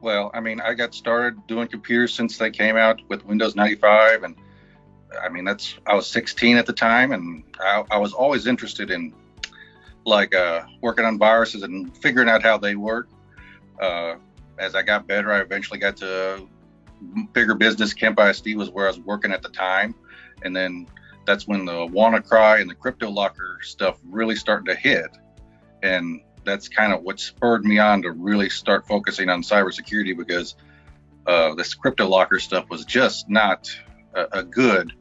Well, I mean, I got started doing computers since they came out with Windows 95, and I mean, I was 16 at the time, and I was always interested in working on viruses and figuring out how they work. As I got better, I eventually got to bigger business. Kemp ISD was where I was working at the time, and then that's when the WannaCry and the crypto locker stuff really started to hit, and that's kind of what spurred me on to really start focusing on cybersecurity, because this crypto locker stuff was just not a good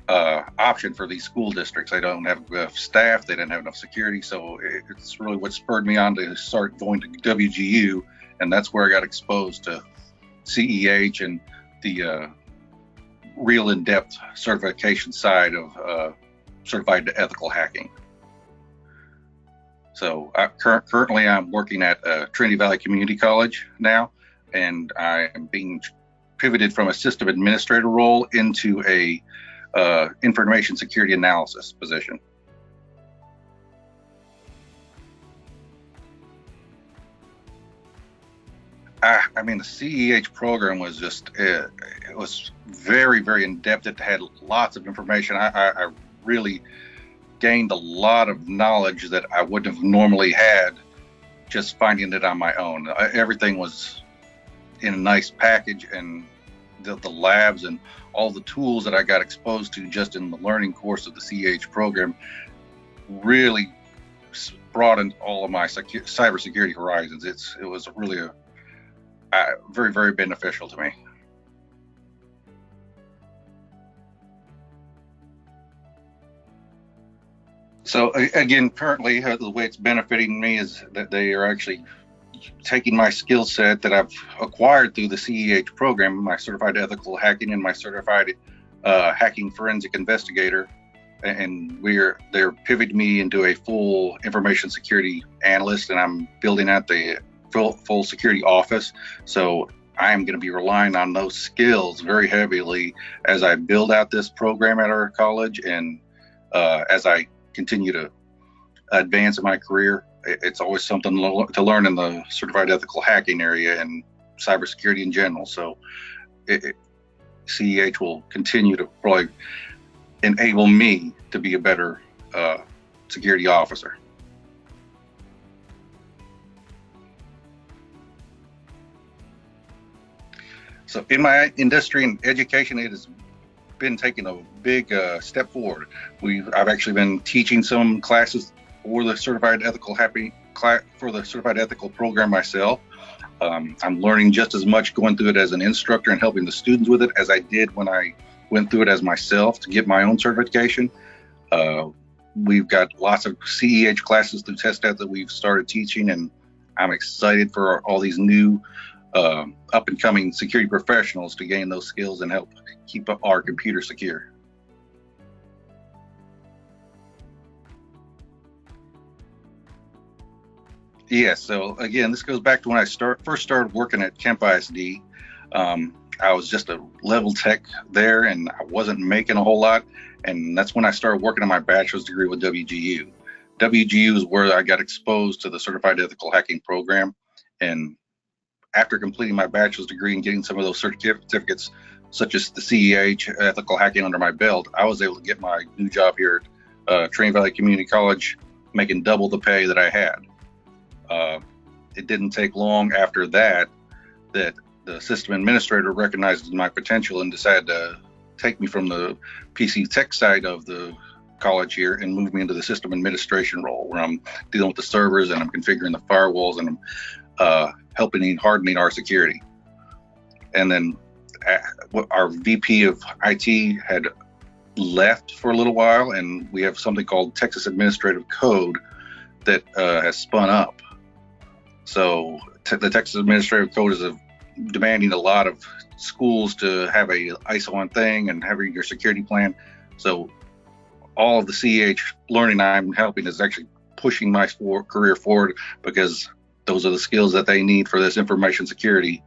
option for these school districts. They don't have enough staff, they didn't have enough security, so it's really what spurred me on to start going to WGU, and that's where I got exposed to CEH and the real in-depth certification side of certified ethical hacking. So currently I'm working at Trinity Valley Community College now, and I am being pivoted from a system administrator role into a Information Security Analysis position. I mean, the CEH program was just, it was very, very in-depth. It had lots of information. I really gained a lot of knowledge that I wouldn't have normally had just finding it on my own. Everything was in a nice package, and the labs and all the tools that I got exposed to just in the learning course of the CEH program really broadened all of my cybersecurity horizons. It was really very, very beneficial to me. So again, currently the way it's benefiting me is that they are actually taking my skill set that I've acquired through the CEH program, my certified ethical hacking and my certified hacking forensic investigator, and they're pivoting me into a full information security analyst, and I'm building out the full security office. So I'm going to be relying on those skills very heavily as I build out this program at our college, and as I continue to advance in my career. It's always something to learn in the certified ethical hacking area and cybersecurity in general. So CEH will continue to probably enable me to be a better security officer. So in my industry and education, it has been taking a big step forward. I've actually been teaching some classes for the certified ethical program myself. I'm learning just as much going through it as an instructor and helping the students with it as I did when I went through it as myself to get my own certification. We've got lots of CEH classes through TestNet that we've started teaching, and I'm excited for all these new up and coming security professionals to gain those skills and help keep our computer secure. Yes, so again, this goes back to when I first started working at Kemp ISD. I was just a level tech there, and I wasn't making a whole lot. And that's when I started working on my bachelor's degree with WGU. WGU is where I got exposed to the certified ethical hacking program. And after completing my bachelor's degree and getting some of those certificates, such as the CEH ethical hacking under my belt, I was able to get my new job here at Trinity Valley Community College, making double the pay that I had. It didn't take long after that the system administrator recognized my potential and decided to take me from the PC tech side of the college here and move me into the system administration role, where I'm dealing with the servers and I'm configuring the firewalls and I'm helping hardening our security. And then our VP of IT had left for a little while, and we have something called Texas Administrative Code that has spun up. So the Texas Administrative Code is demanding a lot of schools to have a ISO on thing and having your security plan. So all of the CEH learning I'm helping is actually pushing my career forward, because those are the skills that they need for this information security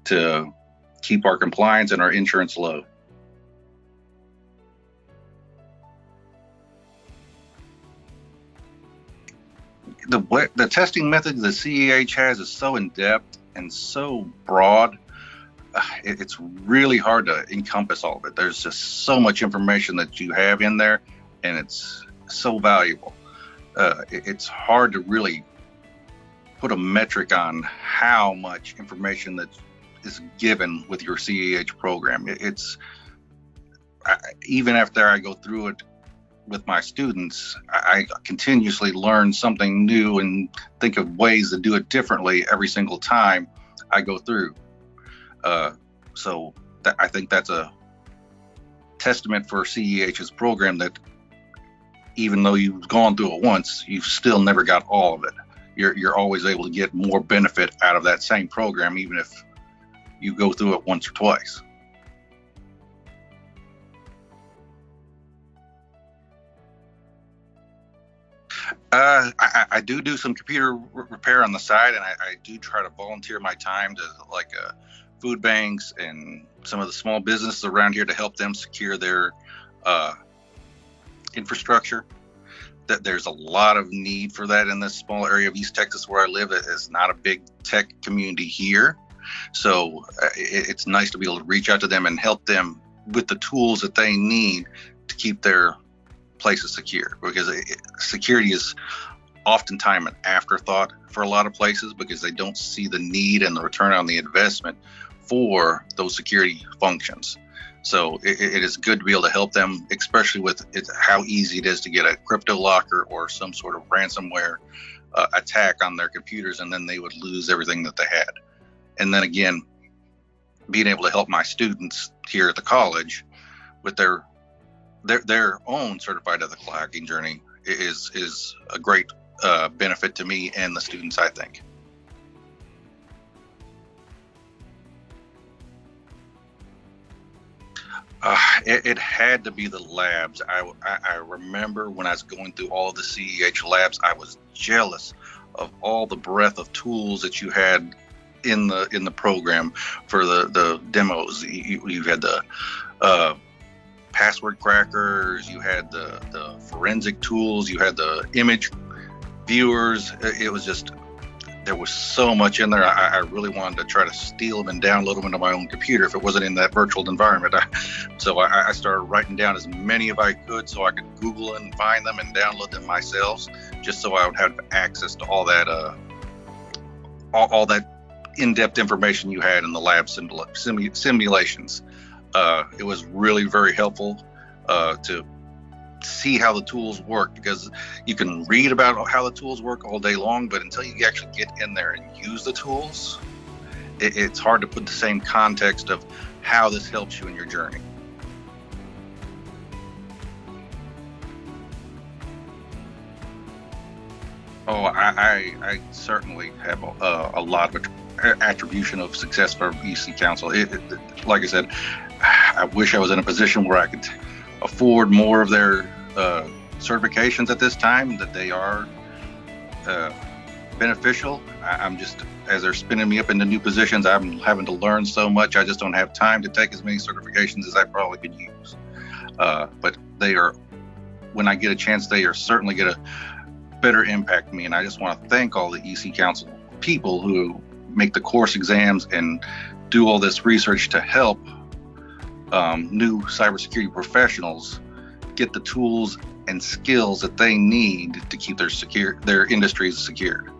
to keep our compliance and our insurance low. The testing method the CEH has is so in depth and so broad. It's really hard to encompass all of it. There's just so much information that you have in there, and it's so valuable. It's hard to really put a metric on how much information that is given with your CEH program. Even after I go through it with my students, I continuously learn something new and think of ways to do it differently every single time I go through. I think that's a testament for CEH's program, that even though you've gone through it once, you've still never got all of it. You're always able to get more benefit out of that same program, even if you go through it once or twice. I do some computer repair on the side, and I do try to volunteer my time to food banks and some of the small businesses around here to help them secure their infrastructure. That there's a lot of need for that in this small area of East Texas where I live. It is not a big tech community here, so it's nice to be able to reach out to them and help them with the tools that they need to keep their places secure, because security is oftentimes an afterthought for a lot of places because they don't see the need and the return on the investment for those security functions. So it is good to be able to help them, especially with how easy it is to get a crypto locker or some sort of ransomware attack on their computers, and then they would lose everything that they had. And then again, being able to help my students here at the college with their own certified ethical hacking journey is a great benefit to me and the students, I think. It had to be the labs. I remember when I was going through all of the CEH labs, I was jealous of all the breadth of tools that you had in the program for the demos. You had the password crackers, you had the forensic tools, you had the image viewers. It was just, there was so much in there. I really wanted to try to steal them and download them into my own computer if it wasn't in that virtual environment. So I started writing down as many as I could so I could Google and find them and download them myself, just so I would have access to all that in-depth information you had in the lab simulations. It was really very helpful to see how the tools work, because you can read about how the tools work all day long, but until you actually get in there and use the tools, it's hard to put the same context of how this helps you in your journey. Oh, I certainly have a lot of attribution of success for EC Council. Like I said, I wish I was in a position where I could afford more of their certifications at this time, that they are beneficial. I'm just, as they're spinning me up into new positions, I'm having to learn so much. I just don't have time to take as many certifications as I probably could use. But they are, when I get a chance, they are certainly going to better impact me. And I just want to thank all the EC Council people who make the course exams and do all this research to help new cybersecurity professionals get the tools and skills that they need to keep their industries secured.